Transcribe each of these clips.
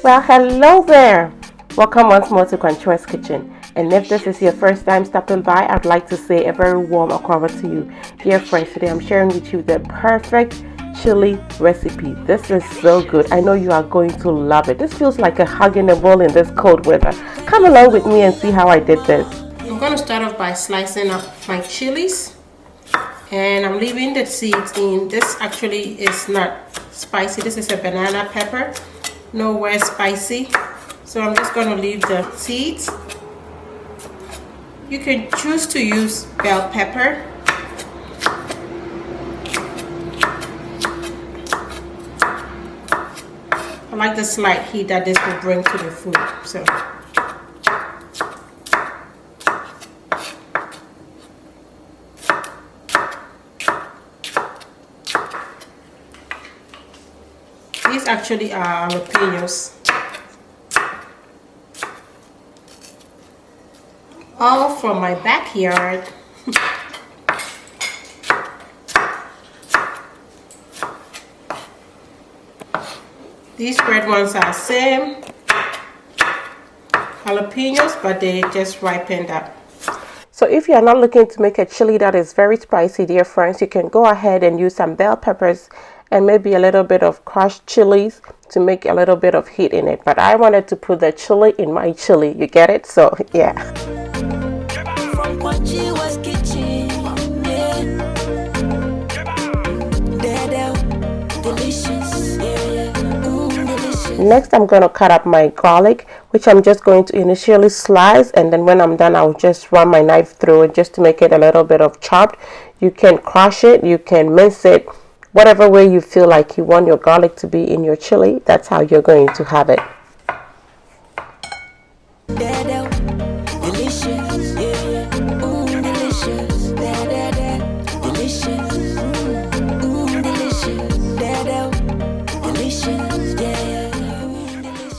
Well, hello there. Welcome once more to Concho's Kitchen. And if this is your first time stopping by, I'd like to say a very warm welcome to you. Dear friends, today I'm sharing with you the perfect chili recipe. This is so good. I know you are going to love it. This feels like a hug in a bowl in this cold weather. Come along with me and see how I did this. I'm going to start off by slicing up my chilies. And I'm leaving the seeds in. This actually is not spicy. This is a banana pepper. Nowhere spicy. So I'm just going to leave the seeds. You can choose to use bell pepper. I like the slight heat that this will bring to the food. So these actually are jalapeños. All from my backyard. These red ones are same jalapeños, but they just ripened up. So if you are not looking to make a chili that is very spicy, dear friends, you can go ahead and use some bell peppers and maybe a little bit of crushed chilies to make a little bit of heat in it. But I wanted to put the chili in my chili. You get it? So yeah. From Concho's Kitchen, delicious, delicious. Next, I'm going to cut up my garlic, which I'm just going to initially slice, and then when I'm done, I'll just run my knife through it just to make it a little bit of chopped. You can crush it, you can mince it, whatever way you feel like you want your garlic to be in your chili, that's how you're going to have it.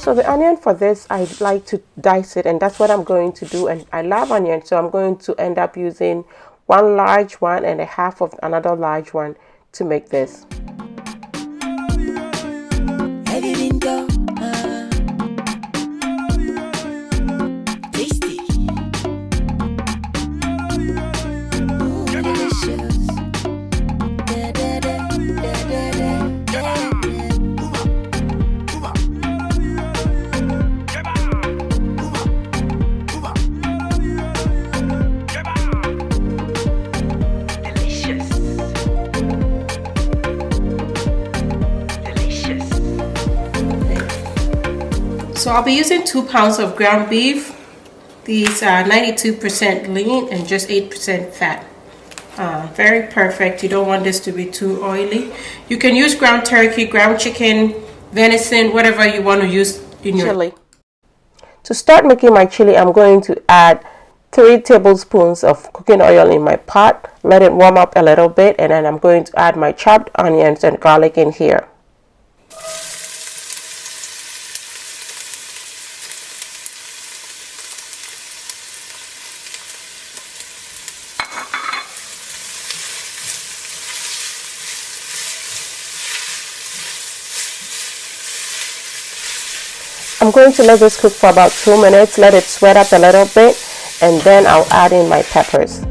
So the onion for this, I like to dice it, and that's what I'm going to do. And I love onion, so I'm going to end up using one large one and a half of another large one to make this. So I'll be using 2 pounds of ground beef. These are 92% lean and just 8% fat. Very perfect. You don't want this to be too oily. You can use ground turkey, ground chicken, venison, whatever you want to use in your chili. To start making my chili, I'm going to add 3 tablespoons of cooking oil in my pot. Let it warm up a little bit, and then I'm going to add my chopped onions and garlic in here. I'm going to let this cook for about 2 minutes, let it sweat up a little bit, and then I'll add in my peppers.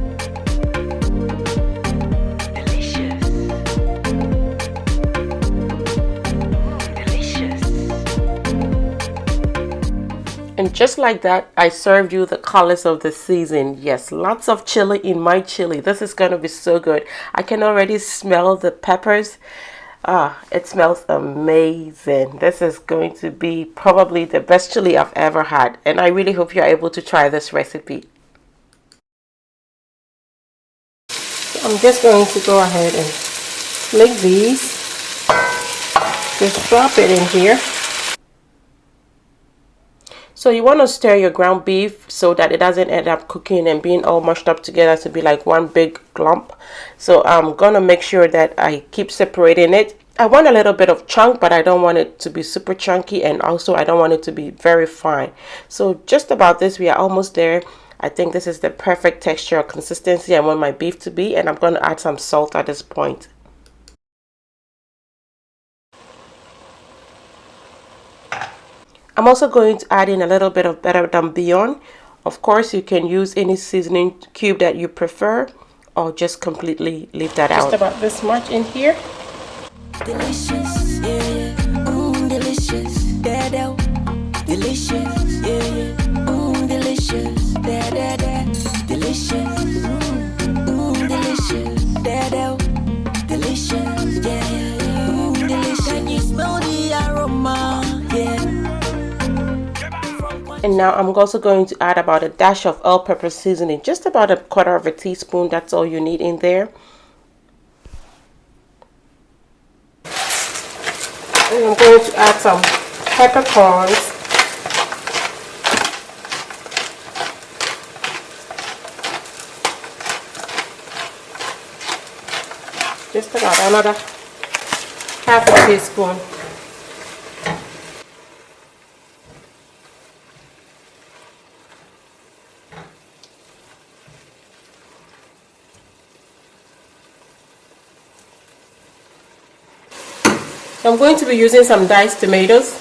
Delicious. Delicious. And just like that, I served you the colors of the season. Yes, lots of chili in my chili. This is going to be so good. I can already smell the peppers. It smells amazing. This is going to be probably the best chili I've ever had, and I really hope you're able to try this recipe. So I'm just going to go ahead and flick these. Just drop it in here. So you want to stir your ground beef so that it doesn't end up cooking and being all mushed up together to be like one big clump. So I'm going to make sure that I keep separating it. I want a little bit of chunk, but I don't want it to be super chunky, and also I don't want it to be very fine. So just about this, we are almost there. I think this is the perfect texture or consistency I want my beef to be, and I'm going to add some salt at this point. I'm also going to add in a little bit of better than bouillon. Of course, you can use any seasoning cube that you prefer, or just completely leave that out. Just about this much in here. Delicious, yeah, delicious, delicious, yeah, delicious, delicious, delicious, delicious, yeah, delicious. Can you smell the aroma? Yeah. And now I'm also going to add about a dash of all-purpose seasoning, just about a quarter of a teaspoon. That's all you need in there. And I'm going to add some peppercorns. Just about another half a teaspoon. I'm going to be using some diced tomatoes.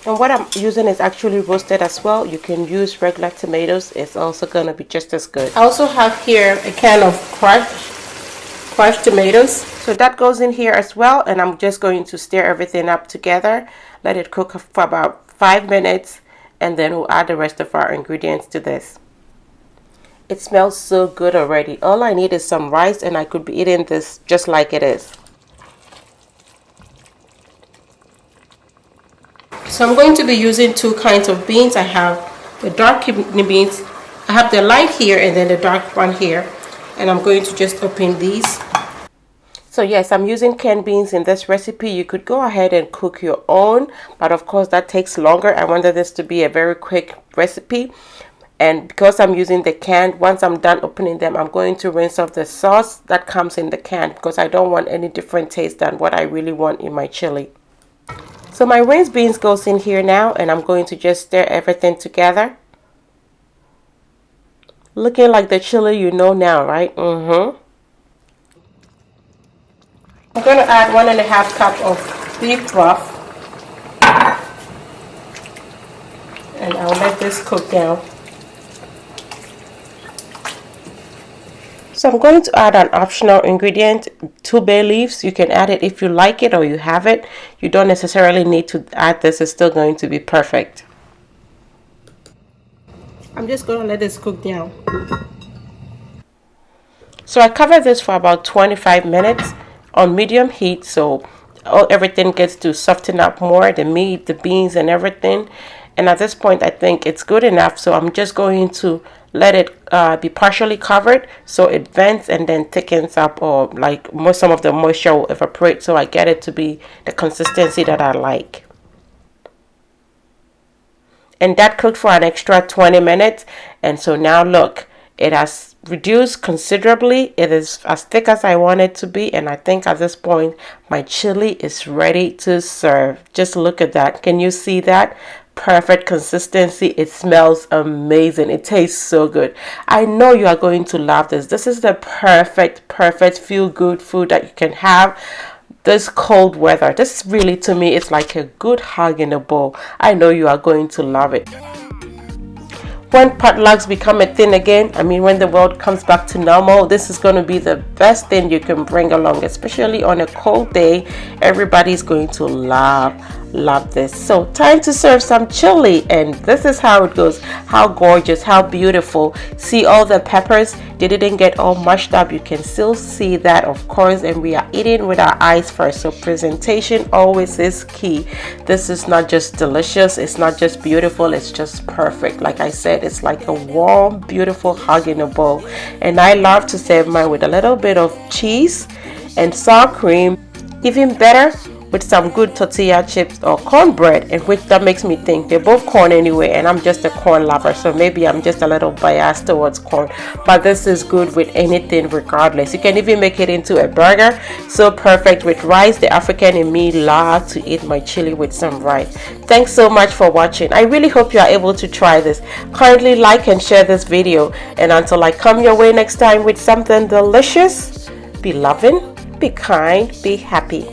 And what I'm using is actually roasted as well. You can use regular tomatoes. It's also going to be just as good. I also have here a can of crushed tomatoes. So that goes in here as well. And I'm just going to stir everything up together. Let it cook for about 5 minutes. And then we'll add the rest of our ingredients to this. It smells so good already. All I need is some rice and I could be eating this just like it is. So I'm going to be using 2 kinds of beans. I have the dark kidney beans. I have the light here and then the dark one here. And I'm going to just open these. So yes, I'm using canned beans in this recipe. You could go ahead and cook your own, but of course that takes longer. I wanted this to be a very quick recipe. And because I'm using the canned, once I'm done opening them, I'm going to rinse off the sauce that comes in the can because I don't want any different taste than what I really want in my chili. So my rinsed beans goes in here now, and I'm going to just stir everything together. Looking like the chili you know now, right? I'm going to add 1.5 cup of beef broth. And I'll let this cook down. So I'm going to add an optional ingredient, 2 bay leaves. You can add it if you like it or you have it. You don't necessarily need to add this. It's still going to be perfect. I'm just going to let this cook down. So I covered this for about 25 minutes on medium heat, so everything gets to soften up more, the meat, the beans, and everything. And at this point I think it's good enough, so I'm just going to let it be partially covered so it vents and then thickens up, or like some of the moisture will evaporate, so I get it to be the consistency that I like. And that cooked for an extra 20 minutes, and so now look, it has reduced considerably. It is as thick as I want it to be, and I think at this point my chili is ready to serve. Just look at that. Can you see that? Perfect consistency. It smells amazing. It tastes so good. I know you are going to love this. This is the perfect feel good food that you can have this cold weather. This really, to me, it's like a good hug in a bowl. I know you are going to love it. When potlucks become a thing again, I mean when the world comes back to normal, this is going to be the best thing you can bring along, especially on a cold day. Everybody's going to love this. So time to serve some chili, and this is how it goes. How gorgeous, how beautiful. See all the peppers, they didn't get all mushed up. You can still see that, of course, and we are eating with our eyes first, so presentation always is key. This is not just delicious, it's not just beautiful, it's just perfect. Like I said, it's like a warm, beautiful hug in a bowl. And I love to serve mine with a little bit of cheese and sour cream. Even better, with some good tortilla chips or cornbread, and which that makes me think they're both corn anyway, and I'm just a corn lover, so maybe I'm just a little biased towards corn, but this is good with anything regardless. You can even make it into a burger. So perfect with rice. The African in me loves to eat my chili with some rice. Thanks so much for watching. I really hope you are able to try this. Kindly like and share this video, and until I come your way next time with something delicious, be loving, be be kind, be happy.